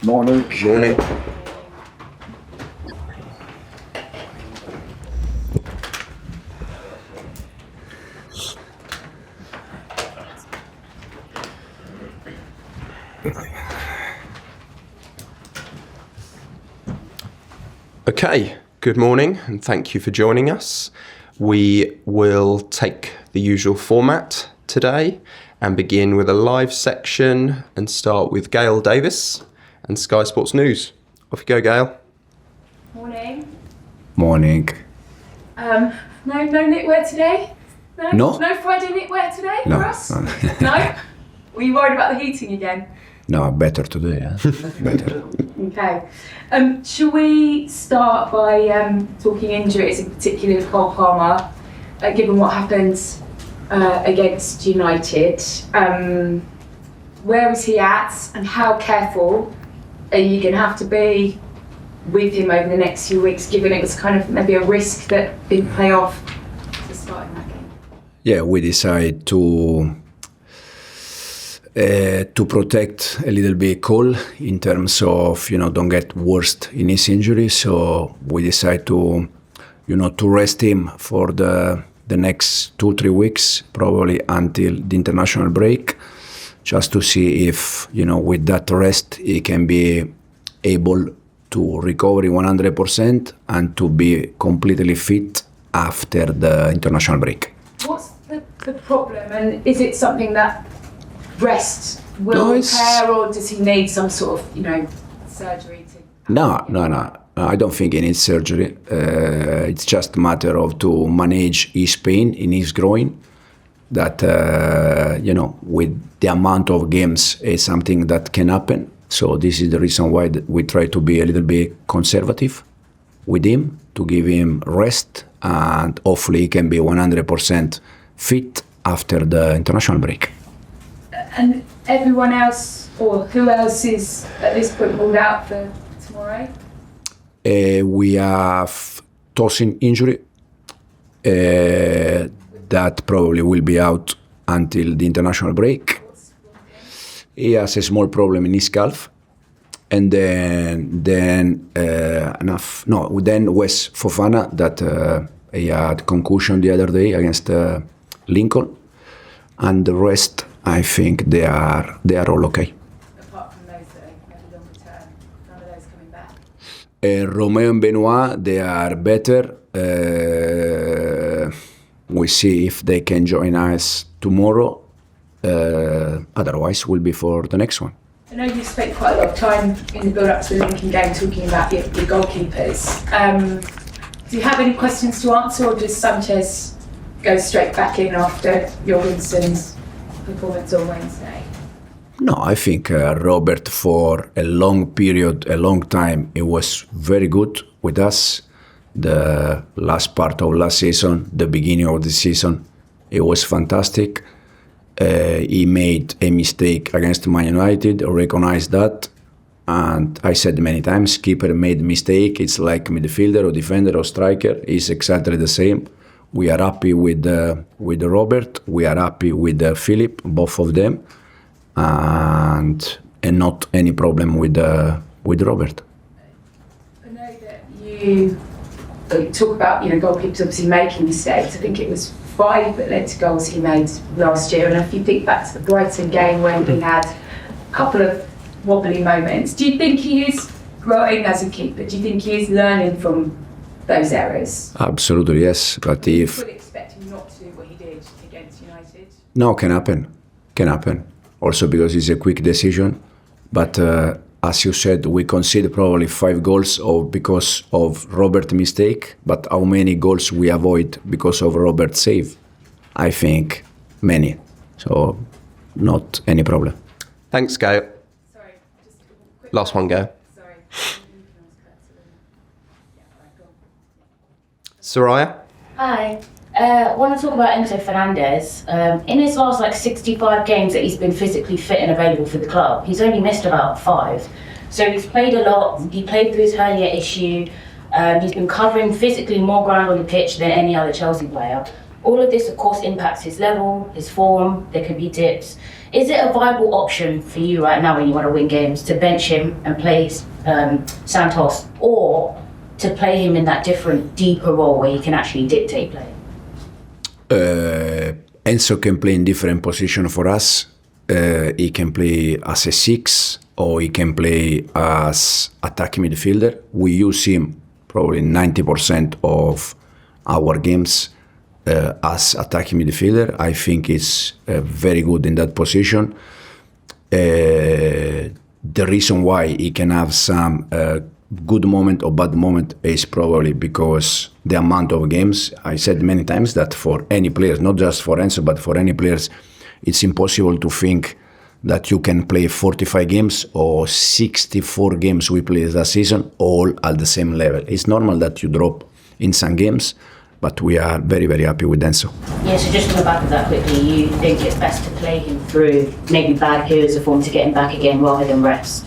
Morning. Morning. Okay, good morning and thank you for joining us. We will take the usual format today and begin with a live section and start with Gail Davis and Sky Sports News. Off you go, Gail. Morning. Morning. No knitwear today? No. No Friday knitwear today No, for us? no. No? Were you worried about the heating again? No, better today. Yeah? Better. Okay. Shall we start by talking injuries, in particular Cole Palmer, given what happened against United? Where is he at and how careful are you going to have to be with him over the next few weeks, given it was kind of maybe a risk that didn't pay off to start in that game? Yeah, we decided to protect a little bit Cole in terms of, don't get worse in his injury. So we decided to, to rest him for the next 2-3 weeks, probably until the international break, just to see if, with that rest, he can be able to recover 100% and to be completely fit after the international break. What's the problem, and is it something that rest will repair, or does he need some sort of, surgery to... No. I don't think he needs surgery. It's just a matter of to manage his pain in his groin. That, with the amount of games, is something that can happen. So this is the reason why we try to be a little bit conservative with him, to give him rest, and hopefully he can be 100% fit after the international break. And everyone else, or who else is at this point ruled out for tomorrow? We have Tosin injury. That probably will be out until the international break. He has a small problem in his calf. And then Wes Fofana, that he had concussion the other day against Lincoln. And the rest, I think they are all okay. Apart from those that are maybe long return, none of those coming back? Romeo and Benoit, they are better. We see if they can join us tomorrow. Otherwise, we'll be for the next one. I know you spent quite a lot of time in the build-up to the Lincoln game talking about your goalkeepers. Do you have any questions to answer, or does Sanchez go straight back in after Jorgensen's performance on Wednesday? No, I think Robert, for a long period, a long time, he was very good with us. The last part of last season, the beginning of the season, it was fantastic. He made a mistake against Man United, recognized that. And I said many times, keeper made mistake. It's like midfielder or defender or striker. It's exactly the same. We are happy with Robert. We are happy with Philip, both of them, and not any problem with Robert. I know that you talk about goalkeepers obviously making mistakes. I think it was 5 that led to goals he made last year. And if you think back to the Brighton game when he had a couple of wobbly moments, do you think he is growing as a keeper? Do you think he is learning from those errors? Absolutely, yes. But if you would expect him not to do what he did against United? No, can happen. Also because it's a quick decision. But as you said, we conceded probably 5 goals because of Robert's mistake. But how many goals we avoid because of Robert's save? I think many. So not any problem. Thanks, Gail. Sorry, just a quick Last one, Gail. Sorry. Soraya? Hi. I want to talk about Enzo Fernandez. In his last 65 games that he's been physically fit and available for the club, he's only missed about 5. So he's played a lot. He played through his hernia issue. He's been covering physically more ground on the pitch than any other Chelsea player. All of this, of course, impacts his level, his form. There could be dips. Is it a viable option for you right now when you want to win games to bench him and play Santos, or to play him in that different, deeper role where he can actually dictate play? Enzo can play in different position for us. He can play as a 6 or he can play as attacking midfielder. We use him probably 90% of our games as attacking midfielder. I think he's very good in that position. The reason why he can have some good moment or bad moment is probably because the amount of games. I said many times that for any players, not just for Enzo, but for any players, it's impossible to think that you can play 45 games or 64 games we play that season all at the same level. It's normal that you drop in some games, but we are very, very happy with Enzo. Yeah, so just to go back to that quickly, you think it's best to play him through maybe bad periods of form to get him back again rather than rest?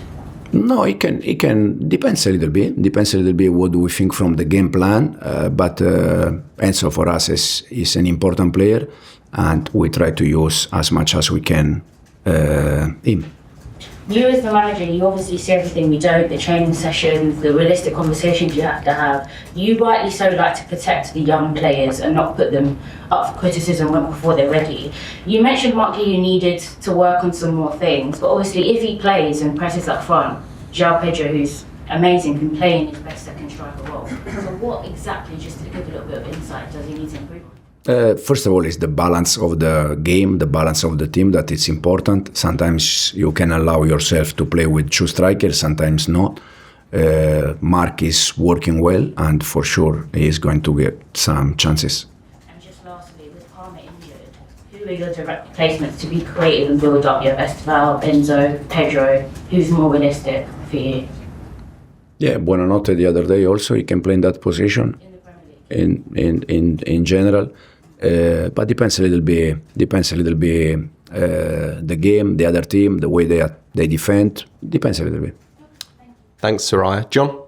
No, it can depends a little bit. Depends a little bit what do we think from the game plan. But Enzo for us is an important player, and we try to use as much as we can him. You as the manager, you obviously see everything we don't, the training sessions, the realistic conversations you have to have. You rightly so like to protect the young players and not put them up for criticism before they're ready. You mentioned Marc Guiu needed to work on some more things, but obviously if he plays and presses up front, João Pedro, who's amazing, can play in his best second striker role. So what exactly, just to give a little bit of insight, does he need to improve on? First of all, it's the balance of the game, the balance of the team that it's important. Sometimes you can allow yourself to play with 2 strikers, sometimes not. Marc is working well, and for sure he is going to get some chances. And just lastly, with Palmer injured, who are your direct replacements to be creative and build up your Esteval, Enzo, Pedro? Who's more realistic for you? Yeah, Buonanotte the other day also, he can play in that position. In the Premier League? In general. But depends a little bit the game, the other team, the way they defend. Depends a little bit. Thanks, Soraya. John?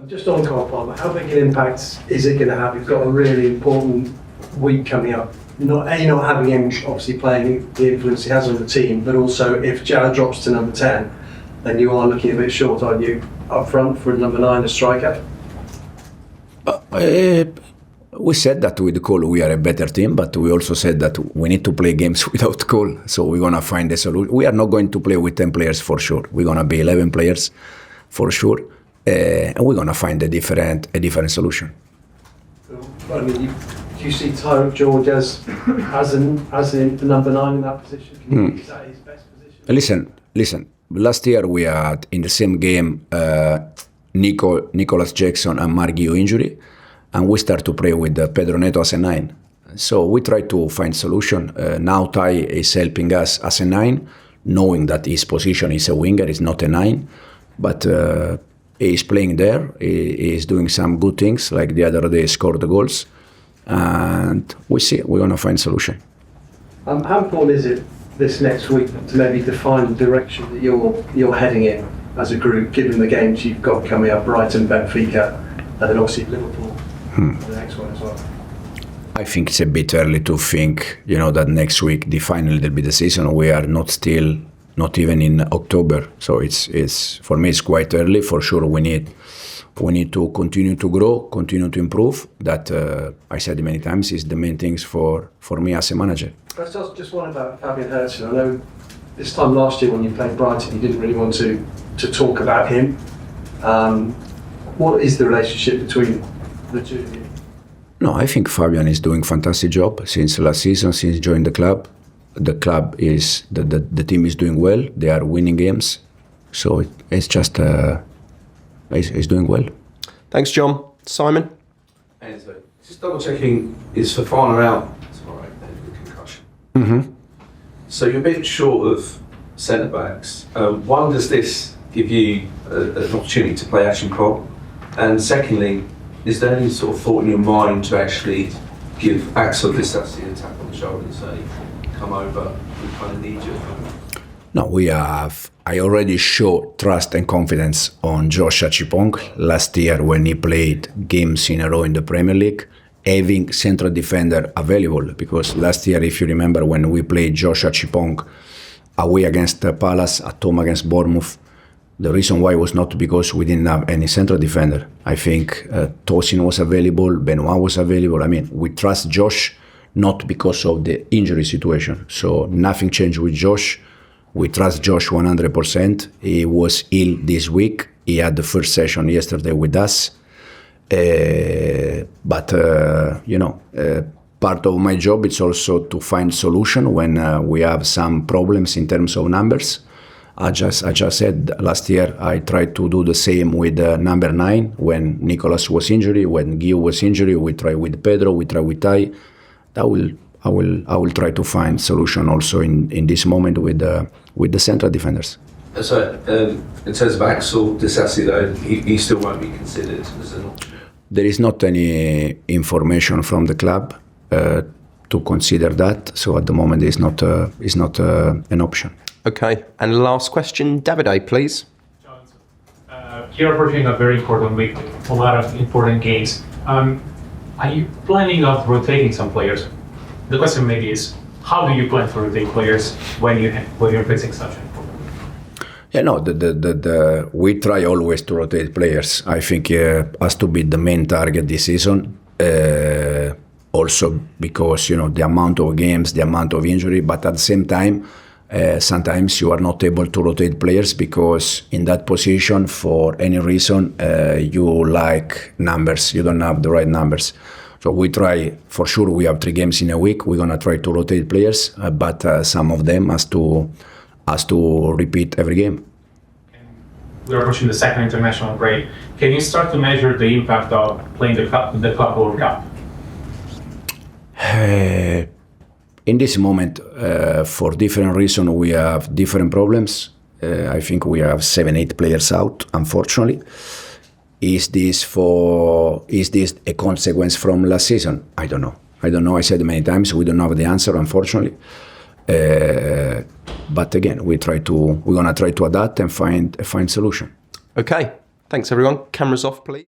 Just on Cole Palmer, how big an impact is it going to have? You've got a really important week coming up. Not having him obviously playing the influence he has on the team, but also if João drops to number 10, then you are looking a bit short, aren't you, up front for number 9, a striker? We said that with Cole we are a better team, but we also said that we need to play games without Cole. So we're going to find a solution. We are not going to play with 10 players for sure. We're going to be 11 players for sure. And we're going to find a different solution. I mean, do you see Tyrique George as the number 9 in that position? Is that his best position? Listen. Last year we had in the same game Nicholas Jackson and Marc Guiu injury, and we start to play with Pedro Neto as a 9. So we try to find solution. Now Ty is helping us as a 9, knowing that his position is a winger, is not a 9, but he is playing there. He is doing some good things, like the other day scored the goals, and we see we're gonna find solution. How important is it this next week to maybe define the direction that you're heading in as a group, given the games you've got coming up, Brighton, Benfica, and then obviously Liverpool, the next one as well? I think it's a bit early to think, that next week define a little bit the season. We are not even in October, so it's for me it's quite early. For sure, we need to continue to grow, continue to improve. That I said many times is the main things for me as a manager. I just one about Fabian Hurzeler. I know this time last year when you played Brighton, you didn't really want to talk about him. What is the relationship between the two of you? No, I think Fabian is doing a fantastic job since last season, since joined the club. The club is, the team is doing well. They are winning games. So it's just, he's doing well. Thanks, John. Simon? Enzo, just double checking, is Fofana out tomorrow with concussion? Mm-hmm. So you're a bit short of centre-backs. One, does this give you an opportunity to play Acheampong? And secondly, is there any sort of thought in your mind to actually give Axel Disasi a tap on the shoulder and say, come over, we kind of need you? No, I already showed trust and confidence on Josh Acheampong last year when he played games in a row in the Premier League, having central defender available. Because last year, if you remember, when we played Josh Acheampong away against Palace, at home against Bournemouth. The reason why was not because we didn't have any central defender. I think Tosin was available, Benoit was available. I mean, we trust Josh not because of the injury situation. So nothing changed with Josh. We trust Josh 100%. He was ill this week. He had the first session yesterday with us. Part of my job is also to find solution when we have some problems in terms of numbers. I just said last year I tried to do the same with number 9 when Nicolas was injured, when Guiu was injured. We try with Pedro, we try with Tai. I will try to find solution also in this moment with the central defenders. So in terms of Axel Disasi though, he still won't be considered as an option? There is not any information from the club to consider that. So at the moment it's not an option. Okay, and last question, Davide, please. You're approaching a very important week, a lot of important games. Are you planning on rotating some players? The question maybe is, how do you plan to rotate players when you're facing such an important week? Yeah, no, we try always to rotate players. I think has to be the main target this season. Also because, the amount of games, the amount of injury, but at the same time, sometimes you are not able to rotate players because in that position, for any reason, you like numbers, you don't have the right numbers. So we try, for sure, we have 3 games in a week. We're going to try to rotate players, but some of them has to repeat every game. We're approaching the second international break. Can you start to measure the impact of playing the Club World Cup? In this moment, for different reasons, we have different problems. I think we have 7-8 players out, unfortunately. Is this a consequence from last season? I don't know. I said many times we don't have the answer, unfortunately. But again, we're gonna try to adapt and find a solution. Okay, thanks everyone. Cameras off, please.